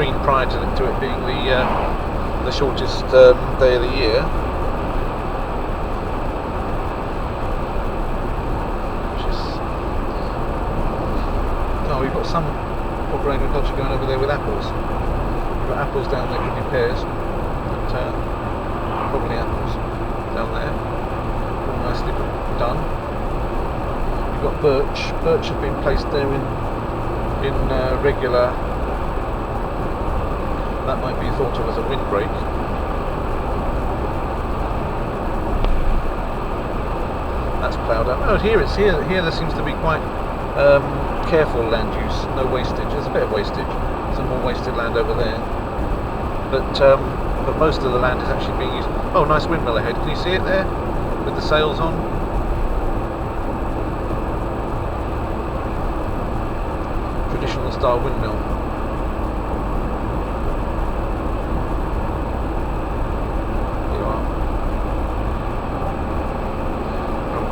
green prior to it being the shortest day of the year. Which is... Oh, we've got some proper agriculture going over there with apples. We've got apples down there, could be pears, but probably apples down there. All nicely done. You've got birch. Birch have been placed there in regular. That might be thought of as a windbreak. That's ploughed up. Oh, here it's here. Here there seems to be quite careful land use. No wastage. There's a bit of wastage. Some more wasted land over there. But most of the land is actually being used. Oh, nice windmill ahead. Can you see it there with the sails on? Traditional style windmill.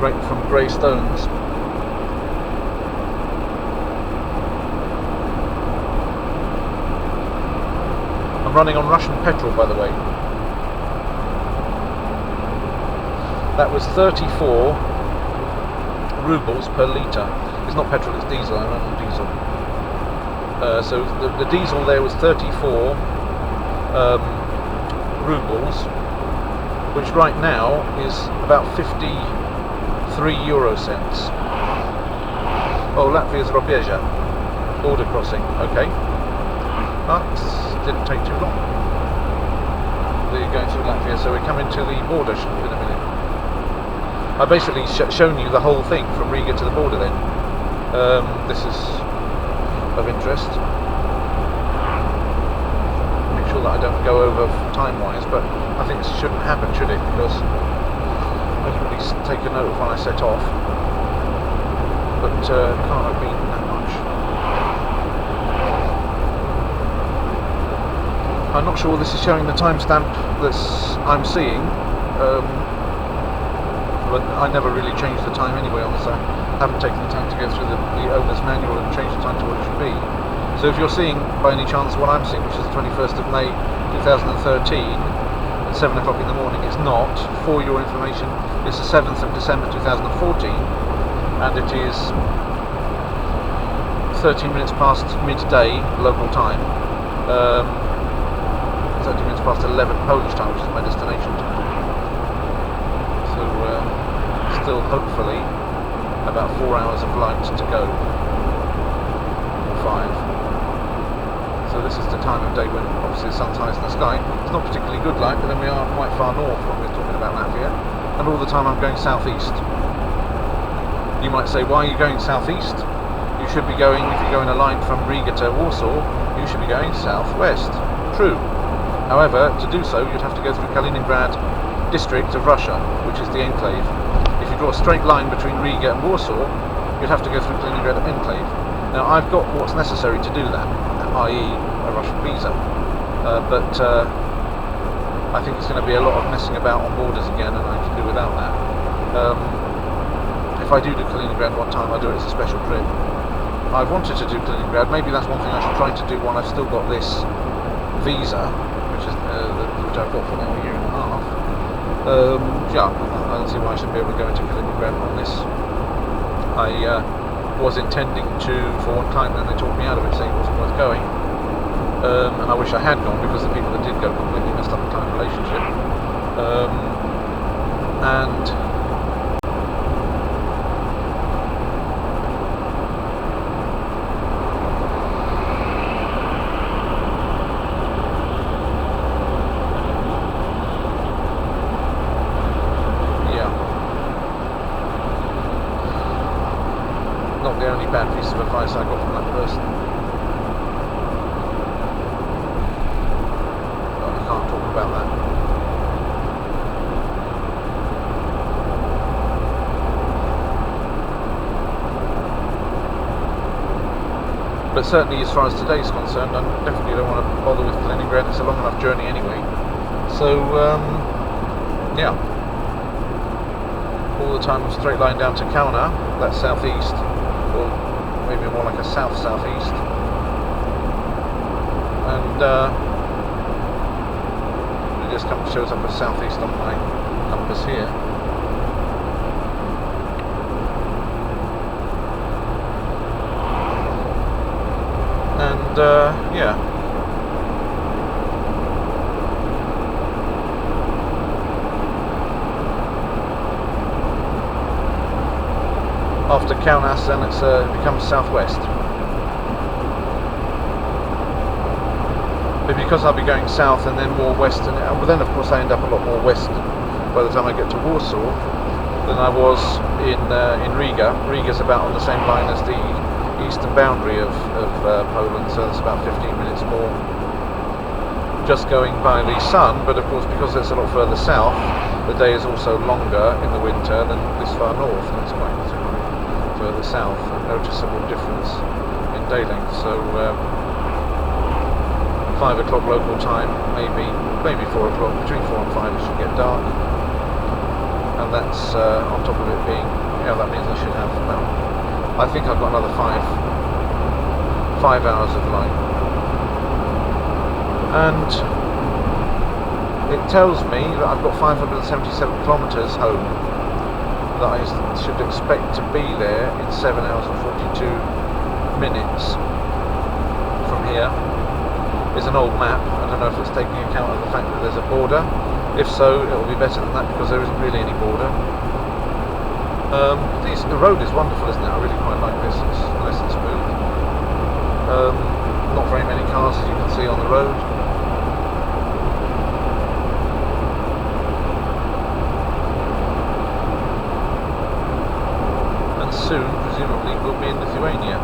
From grey stones. I'm running on Russian petrol, by the way. That was 34 rubles per litre. It's not petrol, it's diesel. I run on diesel. So the diesel there was 34 rubles, which right now is about 53 euro cents. Oh, Latvia's Robieża. Border crossing, okay. That didn't take too long. They're going through Latvia, so we're coming to the border in a minute. I've basically shown you the whole thing from Riga to the border then. This is of interest. Make sure that I don't go over time-wise, but I think this shouldn't happen, should it? Because I didn't really take a note of when I set off, but it can't have been that much. I'm not sure this is showing the timestamp that I'm seeing, but I never really changed the time anyway on this. I haven't taken the time to go through the owner's manual and change the time to what it should be. So if you're seeing by any chance what I'm seeing, which is the 21st of May 2013, 7 o'clock in the morning, it's not. For your information, it's the 7th of December 2014, and it is 13 minutes past midday local time, 13 minutes past 11 Polish time, which is my destination time. So still hopefully about 4 hours of light to go, or 5. So this is the time of day when obviously the sun's highest in the sky. It's not particularly good light, but then we are quite far north when we're talking about Latvia, and all the time I'm going southeast. You might say, why are you going southeast? You should be going, if you're going a line from Riga to Warsaw, you should be going southwest. True. However, to do so, you'd have to go through Kaliningrad district of Russia, which is the enclave. If you draw a straight line between Riga and Warsaw, you'd have to go through Kaliningrad enclave. Now, I've got what's necessary to do that, i.e. a Russian visa, but I think it's going to be a lot of messing about on borders again, and I can do without that. If I do Kaliningrad one time, I'll do it as a special trip. I've wanted to do Kaliningrad. Maybe that's one thing I should try to do when I've still got this visa, which I've got for now a year and a half. Yeah, I don't see why I should be able to go into Kaliningrad on this. I was intending to for one time, then they talked me out of it, saying it wasn't worth going. And I wish I had gone, because the people that did go completely messed up the kind of relationship. And not the only bad piece of advice I got from that person. But I can't talk about that. But certainly, as far as today's concerned, I definitely don't want to bother with Kaliningrad. It's a long enough journey anyway. So, yeah. All the time, a straight line down to Kauna, that's southeast. Or maybe more like a south-southeast, and it just shows up as southeast on my compass here. And yeah. After Kaunas, then it becomes southwest. But because I'll be going south and then more west, and well, then of course I end up a lot more west by the time I get to Warsaw than I was in Riga. Riga's about on the same line as the eastern boundary of Poland, so it's about 15 minutes more just going by the sun. But of course, because it's a lot further south, the day is also longer in the winter than this far north, and it's quite further south, a noticeable difference in day length. So 5 o'clock local time, maybe 4 o'clock, between 4 and 5 it should get dark, and that's on top of it being, that means I should have about, I think I've got another 5 hours of light. And it tells me that I've got 577 kilometres home, that I should expect to be there in 7 hours and 42 minutes from here. Is an old map. I don't know if it's taking account of the fact that there's a border. If so, it will be better than that, because there isn't really any border. The road is wonderful, isn't it? I really quite like this. It's nice and smooth. Not very many cars, as you can see, on the road. And soon, presumably, we'll be in Lithuania.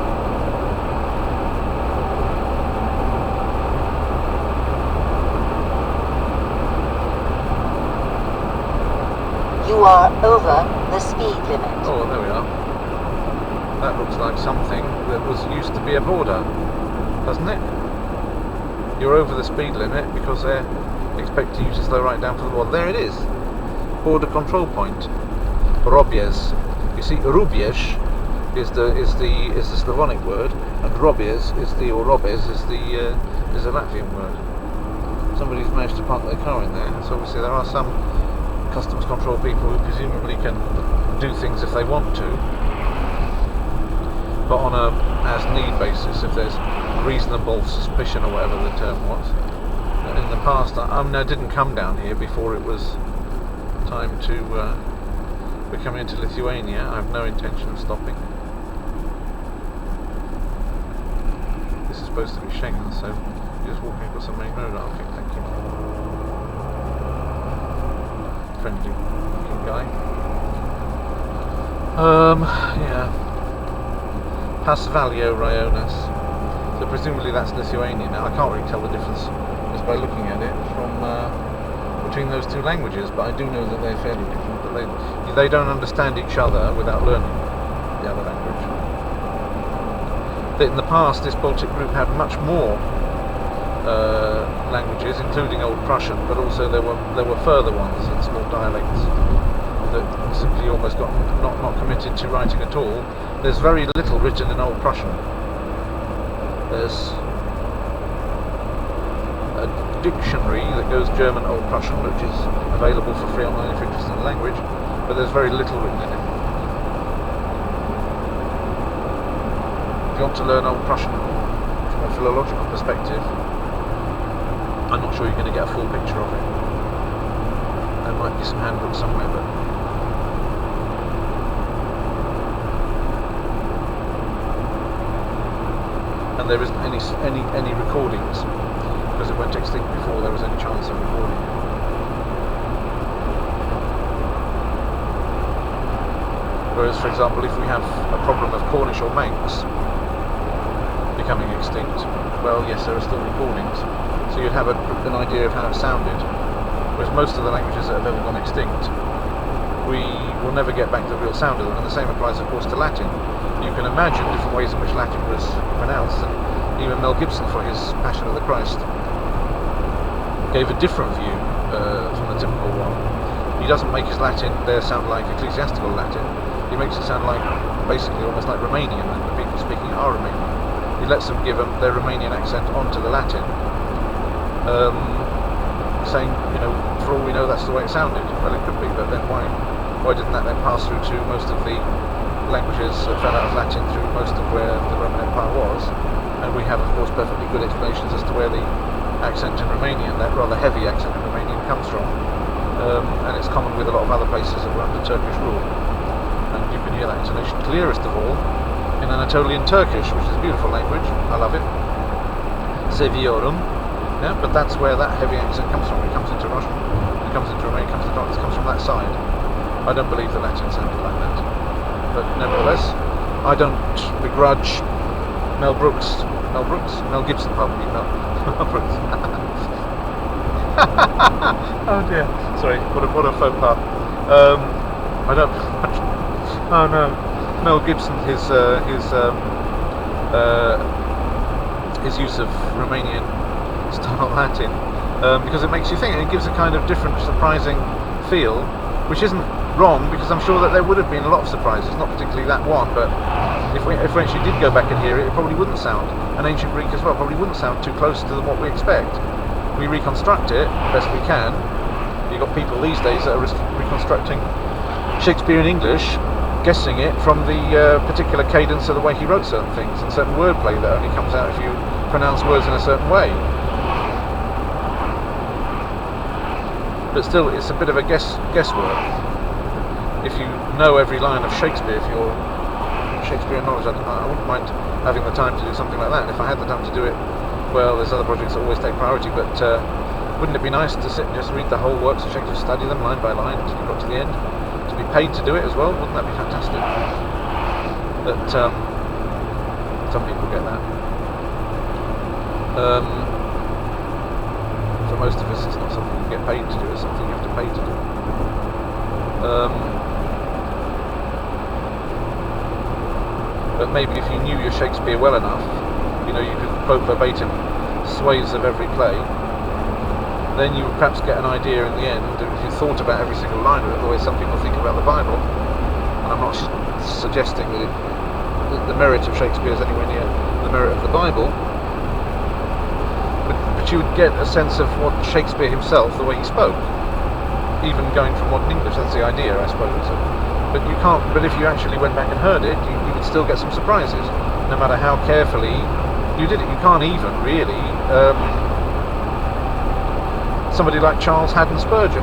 You are over the speed limit. Oh, there we are. That looks like something that used to be a border, doesn't it? You're over the speed limit because they're expecting you to slow right down for the border. There it is. Border control point. Robiez. You see, Rubiež is the Slavonic word, and Robiez is the Latvian word. Somebody's managed to park their car in there, so obviously there are some customs control people who presumably can do things if they want to, but on a as-need basis, if there's reasonable suspicion or whatever the term was. And in the past, I didn't come down here before it was time to be coming into Lithuania. I have no intention of stopping. This is supposed to be Schengen, so you're just walking across the main road. Okay, thank you. Friendly looking guy. Yeah. Pasvalio Rajonas. So presumably that's Lithuania now. I can't really tell the difference just by looking at it from between those two languages, but I do know that they're fairly different. But they don't understand each other without learning the other language. In the past, this Baltic group had much more languages, including Old Prussian, but also there were further ones and small dialects that simply almost got not committed to writing at all. There's very little written in Old Prussian. There's a dictionary that goes German Old Prussian, which is available for free online if you're interested in the language, but there's very little written in it. If you want to learn Old Prussian from a philological perspective, I'm not sure you're going to get a full picture of it. There might be some handbooks somewhere, but and there isn't any recordings because it went extinct before there was any chance of recording it. Whereas, for example, if we have a problem of Cornish or Manx becoming extinct, well, yes, there are still recordings. So you'd have an idea of how it sounded. Whereas most of the languages that have ever gone extinct, we will never get back the real sound of them, and the same applies, of course, to Latin. You can imagine different ways in which Latin was pronounced, and even Mel Gibson, for his Passion of the Christ, gave a different view from the typical one. He doesn't make his Latin there sound like ecclesiastical Latin. He makes it sound like, basically, almost like Romanian, and the people speaking are Romanian. He lets them give their Romanian accent onto the Latin, saying, you know, for all we know that's the way it sounded. Well, it could be, but then why didn't that then pass through to most of the languages that fell out of Latin through most of where the Roman Empire was? And we have, of course, perfectly good explanations as to where the accent in Romanian, that rather heavy accent in Romanian, comes from. And it's common with a lot of other places that were under Turkish rule. And you can hear that intonation clearest of all in Anatolian Turkish, which is a beautiful language. I love it. Seviyorum. Yeah, but that's where that heavy accent comes from. It comes into Russian, it comes into Romanian, it comes from that side. I don't believe the Latin sounded like that. But nevertheless, I don't begrudge Mel Gibson, pardon me, Mel Brooks. Oh dear, sorry, what a faux pas. I don't. Oh no, Mel Gibson, his use of Romanian style Latin, because it makes you think, and it gives a kind of different, surprising feel, which isn't wrong, because I'm sure that there would have been a lot of surprises, not particularly that one, but if we actually did go back and hear it, it probably wouldn't sound, and ancient Greek as well, probably wouldn't sound too close to what we expect. We reconstruct it best we can. You've got people these days that are reconstructing Shakespeare in English, guessing it from the particular cadence of the way he wrote certain things, and certain wordplay that only comes out if you pronounce words in a certain way. But still, it's a bit of a guesswork. If you know every line of Shakespeare, if you're Shakespeare knowledge, I wouldn't mind having the time to do something like that. And if I had the time to do it, well, there's other projects that always take priority, but wouldn't it be nice to sit and just read the whole works of Shakespeare, study them line by line until you got to the end? To be paid to do it as well, wouldn't that be fantastic? But some people get that. For most of us, it's not something you get paid to do, it's something you have to pay to do. But maybe if you knew your Shakespeare well enough, you know, you could quote verbatim swathes of every play, then you would perhaps get an idea in the end, if you thought about every single line of it, the way some people think about the Bible. And I'm not suggesting that the merit of Shakespeare is anywhere near the merit of the Bible, but you would get a sense of what Shakespeare himself, the way he spoke, even going from modern English. That's the idea, I suppose. But you can't. But if you actually went back and heard it, you would still get some surprises, no matter how carefully you did it. You can't even really. Somebody like Charles Haddon Spurgeon,